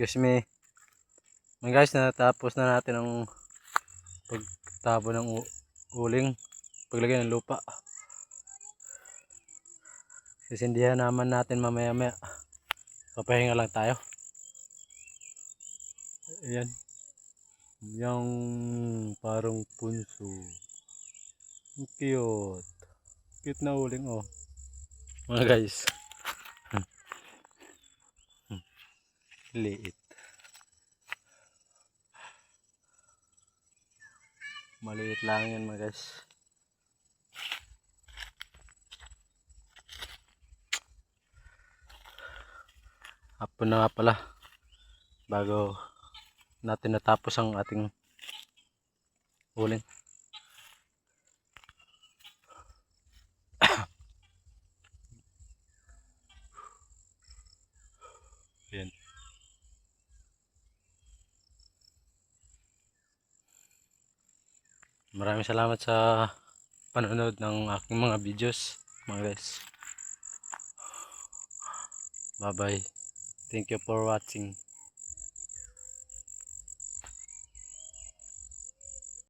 Excuse me. Mga guys, natapos na natin ang pagtabo ng uling, paglagay ng lupa. Sisindihan naman natin mamaya-maya. Papahinga lang tayo. Ayan. Yung parang punso. Cute. Cute na uling oh. Mga guys. Liit. Maliit lang yan mga guys. Hapon na nga pala. Bago natin natapos ang ating uling. Ayan. Maraming salamat sa panonood ng aking mga videos mga guys. Bye bye. Thank you for watching.